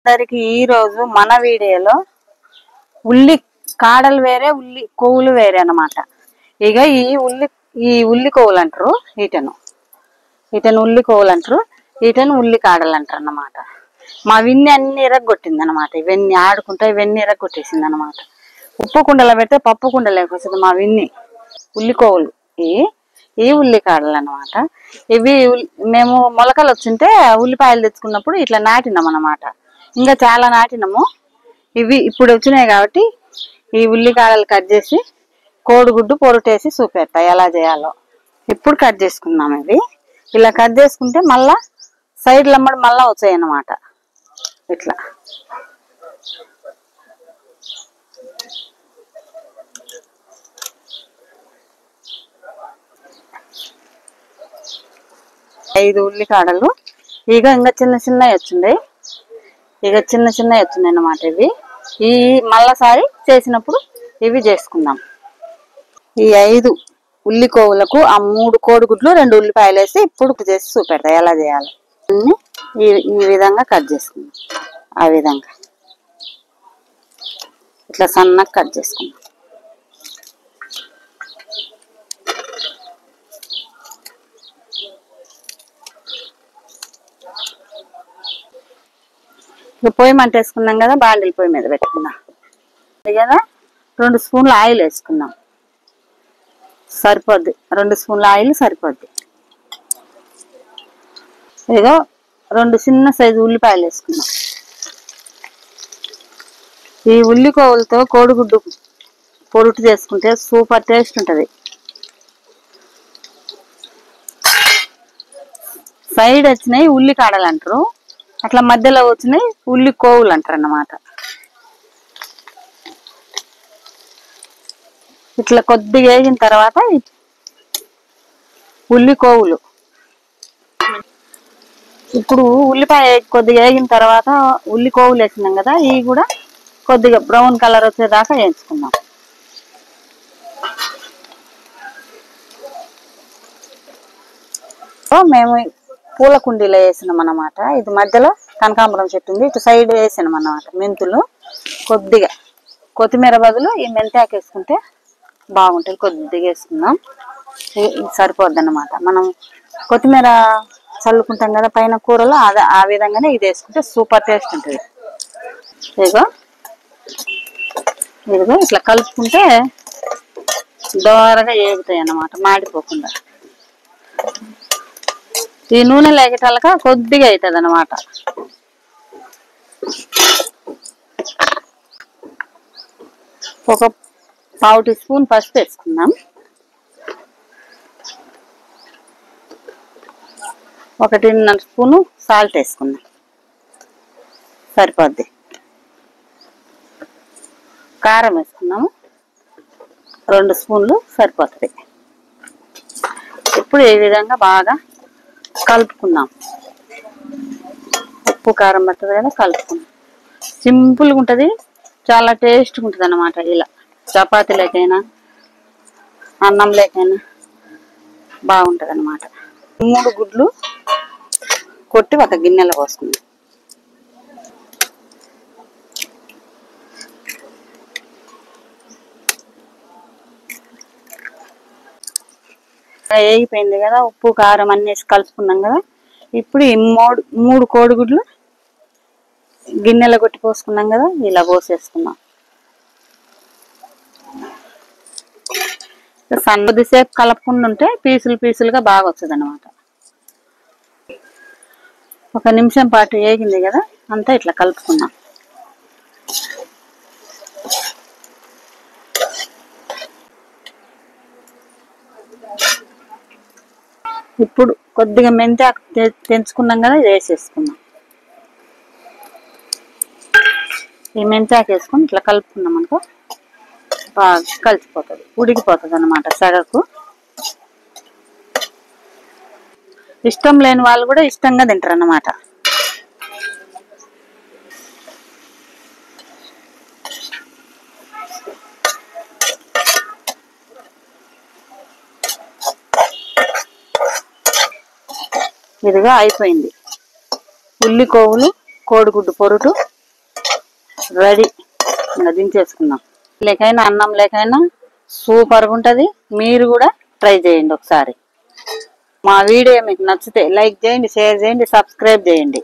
అందరికి ఈ రోజు మన వీడియోలో ఉల్లి కాడలు వేరే ఉల్లి కొవ్వులు వేరే అన్నమాట. ఇక ఈ ఉల్లి కొవ్వులు అంటారు, ఈటను ఉల్లి కొవ్వులు అంటారు, ఈటను ఉల్లి కాడలు అంటారు అన్నమాట. మా విన్ని అన్ని ఎరగొట్టింది అనమాట. ఇవన్నీ ఆడుకుంటా ఇవన్నీ ఎరగొట్టేసింది అనమాట. ఉప్పు కుండలో పెడితే పప్పు కుండలోకి వస్తుంది మా విన్ని. ఉల్లి కొవ్వులు ఈ ఉల్లి కాడలు అనమాట. ఇవి మేము మొలకలు వచ్చింటే ఉల్లిపాయలు తెచ్చుకున్నప్పుడు ఇట్లా నాటినాం అన్నమాట. ఇంకా చాలా నాటినాము. ఇవి ఇప్పుడు వచ్చినాయి కాబట్టి ఈ ఉల్లికాడలు కట్ చేసి కోడిగుడ్డు పొరుటేసి చూపెడతా ఎలా చేయాలో. ఇప్పుడు కట్ చేసుకున్నాం. ఇవి ఇలా కట్ చేసుకుంటే మళ్ళా సైడ్లు అమ్మడి మళ్ళా వచ్చాయి అన్నమాట. ఇట్లా ఐదు ఉల్లికాడలు ఇంకా చిన్న చిన్నవి వచ్చింది. చిన్న చిన్నవి వచ్చినాయి అన్నమాట. ఈ మళ్ళాసారి చేసినప్పుడు ఇవి చేసుకుందాం. ఈ 5 ఉల్లి కొవ్వులకు ఆ 3 కోడిగుడ్లు 2 ఉల్లిపాయలు వేసి ఇప్పుడు చేసి చూపెడతా ఎలా చేయాలి. అన్ని ఈ విధంగా కట్ చేసుకుందాం. ఆ విధంగా ఇట్లా సన్నగా కట్ చేసుకుందాం. పొయ్యి మంట వేసుకున్నాం కదా, బాండిల్ పొయ్యి మీద పెట్టుకుందాం కదా. 2 స్పూన్లు ఆయిల్ వేసుకుందాం. సరిపోద్ది, 2 స్పూన్ల ఆయిల్ సరిపోద్ది. 2 చిన్న సైజు ఉల్లిపాయలు వేసుకుందాం. ఈ ఉల్లి కొవ్వులతో కోడిగుడ్డు పొరుటు చేసుకుంటే సూపర్ టేస్ట్ ఉంటుంది. సైడ్ వచ్చినాయి ఉల్లి కాడలు అంటారు, అట్లా మధ్యలో వచ్చినాయి ఉల్లి కొవ్వులు అంటారు అన్నమాట. ఇట్లా కొద్దిగా వేగిన తర్వాత ఉల్లి కొవ్వులు, ఇప్పుడు ఉల్లిపాయ కొద్దిగా వేగిన తర్వాత ఉల్లి కొవ్వులు వేసినాం కదా, ఇవి కూడా కొద్దిగా బ్రౌన్ కలర్ వచ్చేదాకా వేయించుకుందాం. మేము పూల కుండీలో వేసినాం అన్నమాట. ఇది మధ్యలో కనకాంబరం చెట్టు ఉంది, ఇటు సైడ్ వేసినాం అన్నమాట. మెంతులు కొద్దిగా, కొత్తిమీర బదులు ఈ మెంతాకు వేసుకుంటే బాగుంటుంది. కొద్దిగా వేసుకుందాం, సరిపోద్ది అన్నమాట. మనం కొత్తిమీర చల్లుకుంటాం కదా పైన కూరలో, ఆ విధంగానే ఇది వేసుకుంటే సూపర్ టేస్ట్ ఉంటుంది. ఇదిగో ఇట్లా కలుపుకుంటే దోరగా ఏగుతాయి అన్నమాట, మాడిపోకుండా. ఈ నూనె లేగటాలక కొద్దిగా అవుతుంది అన్నమాట. ఒక 1/2 టీ స్పూన్ పసుపు వేసుకుందాం. 1.5 స్పూను సాల్ట్ వేసుకుందాం, సరిపోద్ది. కారం వేసుకున్నాము, 2 స్పూన్లు సరిపోతుంది. ఇప్పుడు ఈ విధంగా బాగా కలుపుకుందాం. ఉప్పు కారం పడుతుంది కదా, కలుపుకుందాం. సింపుల్గా ఉంటుంది, చాలా టేస్ట్గా ఉంటుంది అన్నమాట. ఇలా చపాతీ లేకైనా అన్నం లేకైనా బాగుంటుంది అన్నమాట. 3 గుడ్లు కొట్టి ఒక గిన్నెలో పోసుకుందాం. వేగిపోయింది కదా, ఉప్పు కారం అన్నీ వేసి కలుపుకున్నాం కదా. ఇప్పుడు ఈ 3 కోడిగుడ్లు గిన్నెలో కొట్టి పోసుకున్నాం కదా, ఇలా పోసేసుకున్నాం. కొద్దిసేపు కలుపుకుండా ఉంటే పీసులు పీసులుగా బాగా వస్తుంది అన్నమాట. 1 నిమిషం పాటు వేగింది కదా, అంతా ఇట్లా కలుపుకున్నాం. ఇప్పుడు కొద్దిగా మెంతాకు తెంచుకున్నాం కదా, ఇది వేసేసుకున్నాం. ఈ మెంతాకు వేసుకొని ఇట్లా కలుపుకున్నాం అనుకో బాగా కలిసిపోతుంది, ఉడికిపోతుంది అన్నమాట సగకు. ఇష్టం లేని వాళ్ళు కూడా ఇష్టంగా తింటారు అన్నమాట. ఇదిగా అయిపోయింది ఉల్లి కొవ్వులు కోడిగుడ్డు పొరుటు. రెడీ. ఇంకా దించేసుకుందాం. లేకైనా అన్నం లేకైనా సూపర్గా ఉంటుంది. మీరు కూడా ట్రై చేయండి ఒకసారి. మా వీడియో మీకు నచ్చితే లైక్ చేయండి, షేర్ చేయండి, సబ్స్క్రైబ్ చేయండి.